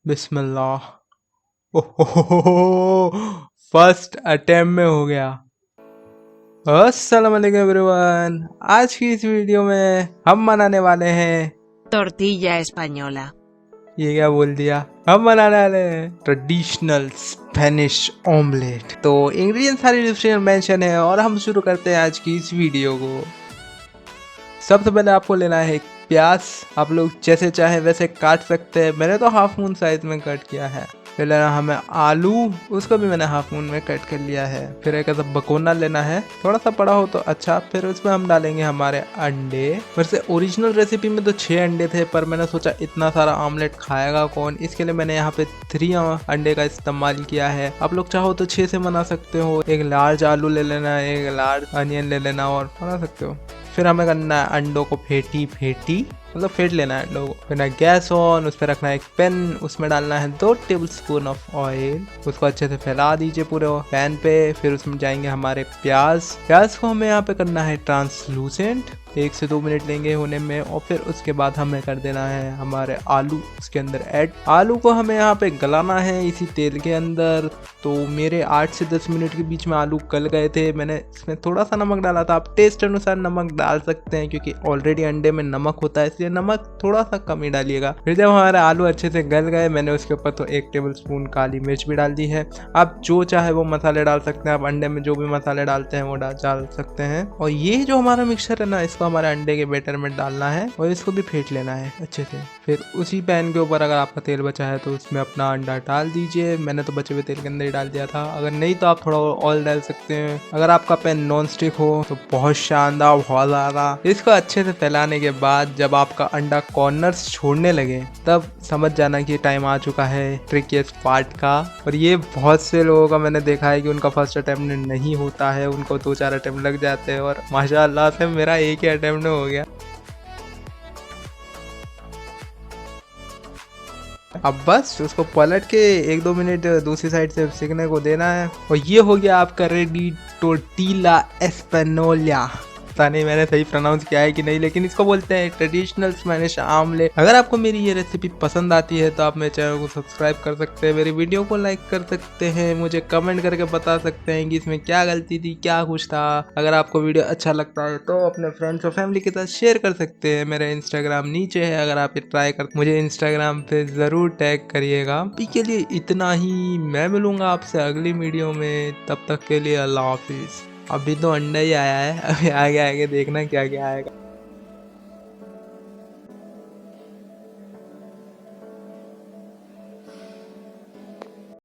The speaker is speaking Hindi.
बिस्मिल्लाह। ओहो, फर्स्ट अटेम्प्ट में हो गया। अस्सलाम वालेकुम एवरीवन। आज की इस वीडियो में हम बनाने वाले हैं, tortilla española. ये क्या बोल दिया, हम बनाने वाले हैं ट्रेडिशनल स्पेनिश ऑमलेट। तो इंग्रेडिएंट सारी डिस्क्रिप्शन मेंशन है और हम शुरू करते हैं आज की इस वीडियो को। सबसे पहले आपको लेना है एक प्याज। आप लोग जैसे चाहे वैसे काट सकते हैं, मैंने तो हाफ मून साइज में कट किया है। फिर लेना हमें आलू, उसको भी मैंने हाफ मून में कट कर लिया है। फिर एक ऐसा भगोना लेना है, थोड़ा सा बड़ा हो तो अच्छा। फिर उसमें हम डालेंगे हमारे अंडे। वैसे ओरिजिनल रेसिपी में तो 6 अंडे थे, पर मैंने सोचा इतना सारा ऑमलेट खाएगा कौन, इसके लिए मैंने यहाँ पे 3 अंडे का इस्तेमाल किया है। आप लोग चाहो तो 6 से बना सकते हो। एक लार्ज आलू ले लेना, एक लार्ज अनियन ले लेना और बना सकते हो। फिर हमें करना है अंडों को फेटी मतलब फेंट लेना है अंडों को। फिर गैस ऑन, उस पर रखना है एक पैन, उसमें डालना है 2 टेबलस्पून ऑफ ऑयल। उसको अच्छे से फैला दीजिए पूरे पैन पे। फिर उसमें जाएंगे हमारे प्याज को हमें यहाँ पे करना है ट्रांसलूसेंट। 1 से 2 मिनट लेंगे होने में। और फिर उसके बाद हमें कर देना है हमारे आलू उसके अंदर ऐड। आलू को हमें यहाँ पे गलाना है इसी तेल के अंदर। तो मेरे 8 से 10 मिनट के बीच में आलू गल गए थे। मैंने इसमें थोड़ा सा नमक डाला था, आप टेस्ट अनुसार नमक डाल सकते हैं क्योंकि ऑलरेडी अंडे में नमक होता है, इसलिए नमक थोड़ा सा कम ही डालिएगा। फिर जब हमारे आलू अच्छे से गल गए, मैंने उसके ऊपर तो 1 टेबलस्पून काली मिर्च भी डाल दी है। आप जो चाहे वो मसाले डाल सकते हैं, आप अंडे में जो भी मसाले डालते हैं वो डाल सकते हैं। और ये जो हमारा मिक्सचर है ना, इसको हमारे अंडे के बैटर में डालना है और इसको भी फेंट लेना है अच्छे से। फिर उसी पैन के ऊपर अगर आपका तेल बचा है तो उसमें अपना अंडा डाल दीजिए। मैंने तो बचे हुए तेल के अंदर ही डाल दिया था, अगर नहीं तो आप थोड़ा ऑयल डाल सकते हैं। अगर आपका पैन नॉन स्टिक हो तो बहुत शानदार, बहुत ज़्यादा। इसको अच्छे से फैलाने के बाद जब आपका अंडा कॉर्नर्स छोड़ने लगे, तब समझ जाना कि टाइम आ चुका है ट्रिकीस्ट पार्ट का। और ये बहुत से लोगों का मैंने देखा है कि उनका फर्स्ट अटेम्प्ट नहीं होता है, उनको 2-4 अटेम्प्ट लग जाते हैं। और माशाल्लाह से मेरा एक ही अटेम्प्ट में हो गया। अब बस उसको पलट के 1-2 मिनट दूसरी साइड से सेकने को देना है। और ये हो गया आपका रेडी टोर्टिला एस्पेनोला। पता नहीं मैंने सही प्रोनाउंस किया है कि नहीं, लेकिन इसको बोलते हैं ट्रेडिशनल स्पेनिश आमलेट। अगर आपको मेरी ये रेसिपी पसंद आती है तो आप मेरे चैनल को सब्सक्राइब कर सकते हैं, मेरी वीडियो को लाइक कर सकते हैं, मुझे कमेंट करके बता सकते हैं कि इसमें क्या गलती थी, क्या कुछ था। अगर आपको वीडियो अच्छा लगता है तो अपने फ्रेंड्स और फैमिली के साथ शेयर कर सकते हैं। मेरा इंस्टाग्राम नीचे है, अगर आप ये ट्राई कर मुझे इंस्टाग्राम पे ज़रूर टैग करिएगा। अभी के लिए इतना ही, मैं मिलूंगा आपसे अगली वीडियो में, तब तक के लिए अल्लाह हाफिज़। अभी तो अंडा ही आया है, अभी आगे आगे देखना क्या क्या आएगा।